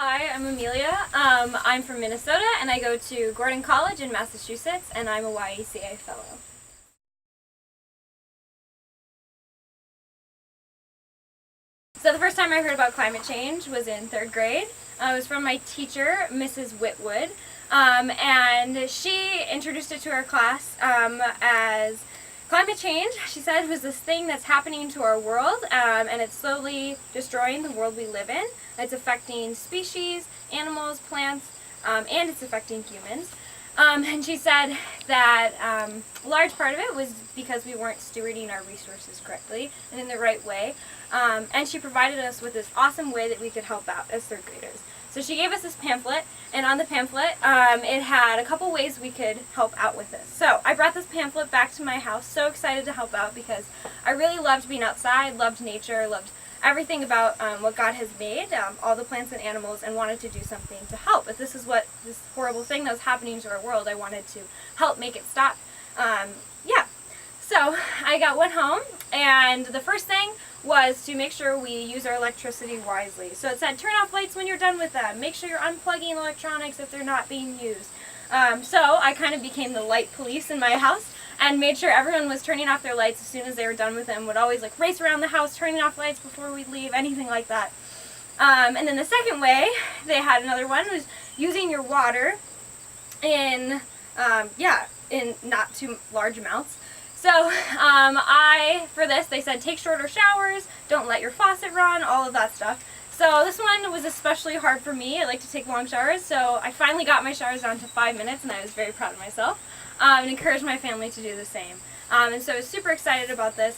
Hi, I'm Amelia. I'm from Minnesota and I go to Gordon College in Massachusetts and I'm a YECA fellow. So the first time I heard about climate change was in 3rd grade. It was from my teacher, Mrs. Whitwood, and she introduced it to our class as climate change, she said, was this thing that's happening to our world, and it's slowly destroying the world we live in. It's affecting species, animals, plants, and it's affecting humans. And she said that a large part of it was because we weren't stewarding our resources correctly and in the right way. And she provided us with this awesome way that we could help out as 3rd graders. So she gave us this pamphlet, and on the pamphlet it had a couple ways we could help out with this. So I brought this pamphlet back to my house, so excited to help out because I really loved being outside, loved nature, loved everything about what God has made, all the plants and animals, and wanted to do something to help. If this is what this horrible thing that was happening to our world, I wanted to help make it stop. So I went home, and the first thing was to make sure we use our electricity wisely. So it said, turn off lights when you're done with them. Make sure you're unplugging electronics if they're not being used. So I kind of became the light police in my house and made sure everyone was turning off their lights as soon as they were done with them. Would always race around the house, turning off lights before we'd leave, anything like that. And then the second way, they had another one, was using your water in not too large amounts. So for this, they said take shorter showers, don't let your faucet run, all of that stuff. So this one was especially hard for me. I like to take long showers, so I finally got my showers down to 5 minutes, and I was very proud of myself, and encouraged my family to do the same. And so I was super excited about this,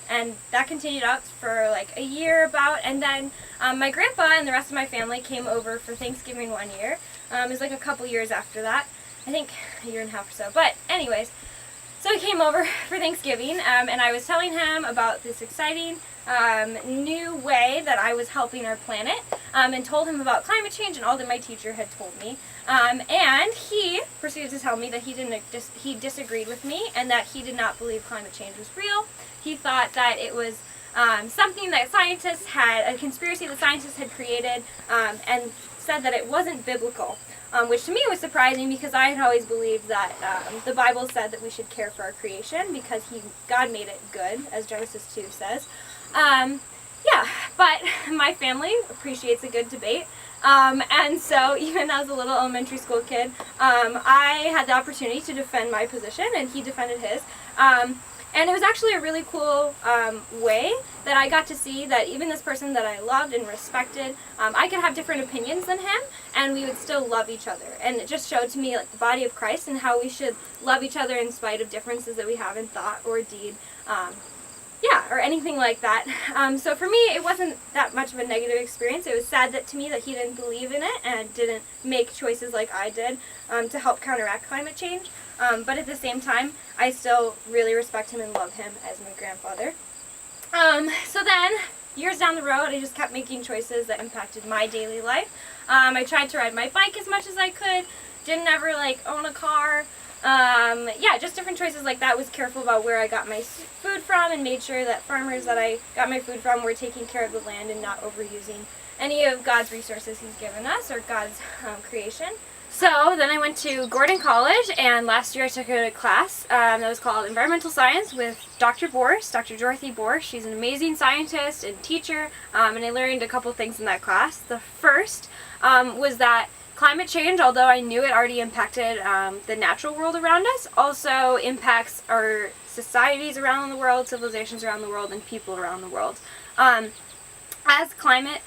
and that continued out for like a year about, and then my grandpa and the rest of my family came over for Thanksgiving one year. It was like a couple years after that, I think a year and a half or so, but anyways. So he came over for Thanksgiving, and I was telling him about this exciting new way that I was helping our planet, and told him about climate change and all that my teacher had told me. And he proceeded to tell me that he disagreed with me and that he did not believe climate change was real. He thought that it was something that scientists had, a conspiracy that scientists had created, and said that it wasn't biblical. Which to me was surprising because I had always believed that the Bible said that we should care for our creation because God made it good, as Genesis 2 says. But my family appreciates a good debate. And so even as a little elementary school kid, I had the opportunity to defend my position and he defended his. And it was actually a really cool way that I got to see that even this person that I loved and respected, I could have different opinions than him, and we would still love each other. And it just showed to me like the body of Christ and how we should love each other in spite of differences that we have in thought or deed, or anything like that. So for me, it wasn't that much of a negative experience. It was sad to me that he didn't believe in it and didn't make choices like I did to help counteract climate change. But at the same time, I still really respect him and love him as my grandfather. So then, years down the road, I just kept making choices that impacted my daily life. I tried to ride my bike as much as I could, didn't ever own a car. Just different choices like that. Was careful about where I got my food from and made sure that farmers that I got my food from were taking care of the land and not overusing any of God's resources He's given us or God's creation. So then I went to Gordon College, and last year I took a class that was called Environmental Science with Dr. Borsch, Dr. Dorothy Borsch. She's an amazing scientist and teacher, and I learned a couple things in that class. The first was that climate change, although I knew it already impacted the natural world around us, also impacts our societies around the world, civilizations around the world, and people around the world. As climate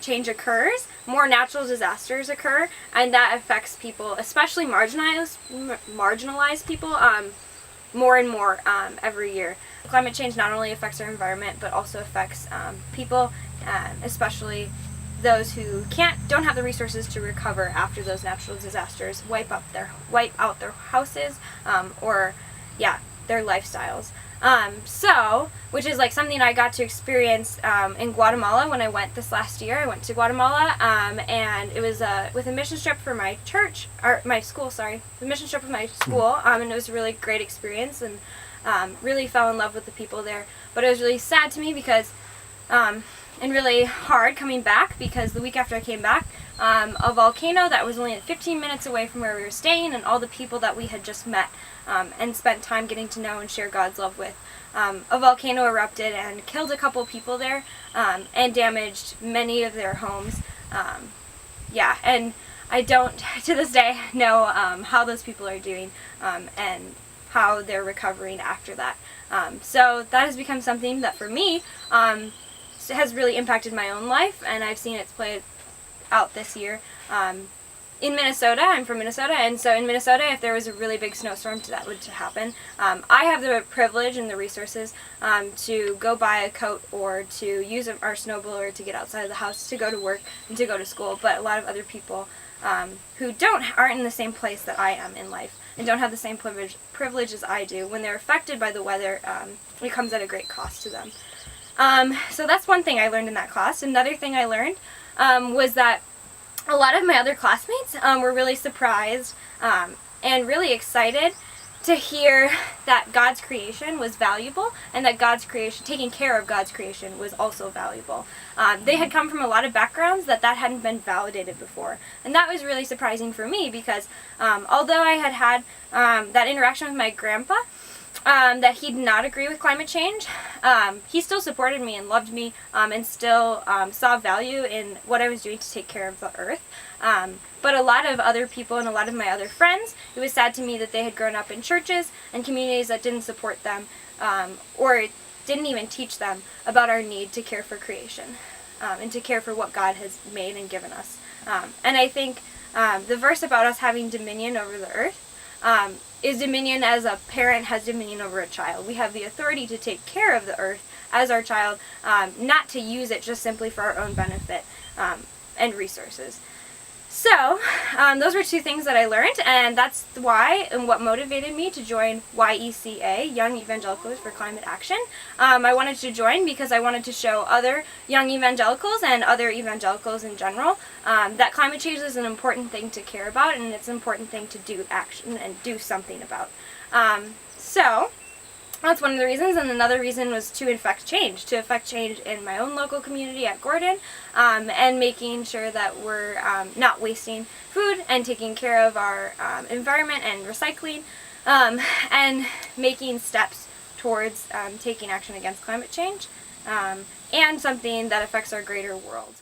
change occurs, more natural disasters occur, and that affects people, especially marginalized people, more and more every year. Climate change not only affects our environment, but also affects people, especially those who don't have the resources to recover after those natural disasters wipe out their houses, or their lifestyles. Which is something I got to experience in Guatemala when I went this last year. I went to Guatemala, and it was with a mission trip for my church, or my school, sorry, the mission trip with my school, and it was a really great experience, and really fell in love with the people there. But it was really sad to me because and really hard coming back, because the week after I came back, a volcano that was only 15 minutes away from where we were staying and all the people that we had just met and spent time getting to know and share God's love with, a volcano erupted and killed a couple people there and damaged many of their homes. And I don't, to this day, know how those people are doing and how they're recovering after that. So that has become something that for me has really impacted my own life, and I've seen it play out this year. In Minnesota, I'm from Minnesota, and so in Minnesota, if there was a really big snowstorm that would happen, I have the privilege and the resources to go buy a coat or to use our snowblower to get outside of the house to go to work and to go to school. But a lot of other people who aren't in the same place that I am in life and don't have the same privilege as I do, when they're affected by the weather, it comes at a great cost to them. So that's one thing I learned in that class. Another thing I learned was that a lot of my other classmates were really surprised and really excited to hear that God's creation was valuable and that God's creation, taking care of God's creation, was also valuable. They had come from a lot of backgrounds that hadn't been validated before. And that was really surprising for me, because although I had that interaction with my grandpa, that he did not agree with climate change, he still supported me and loved me and still saw value in what I was doing to take care of the earth. But a lot of other people and a lot of my other friends, it was sad to me that they had grown up in churches and communities that didn't support them or didn't even teach them about our need to care for creation and to care for what God has made and given us. And I think the verse about us having dominion over the earth is dominion as a parent has dominion over a child. We have the authority to take care of the earth as our child, not to use it just simply for our own benefit and resources. So those were two things that I learned, and that's why and what motivated me to join YECA, Young Evangelicals for Climate Action. I wanted to join because I wanted to show other young evangelicals and other evangelicals in general that climate change is an important thing to care about, and it's an important thing to do action and do something about. So that's one of the reasons, and another reason was to affect change in my own local community at Gordon, and making sure that we're not wasting food and taking care of our environment and recycling, and making steps towards taking action against climate change, and something that affects our greater world.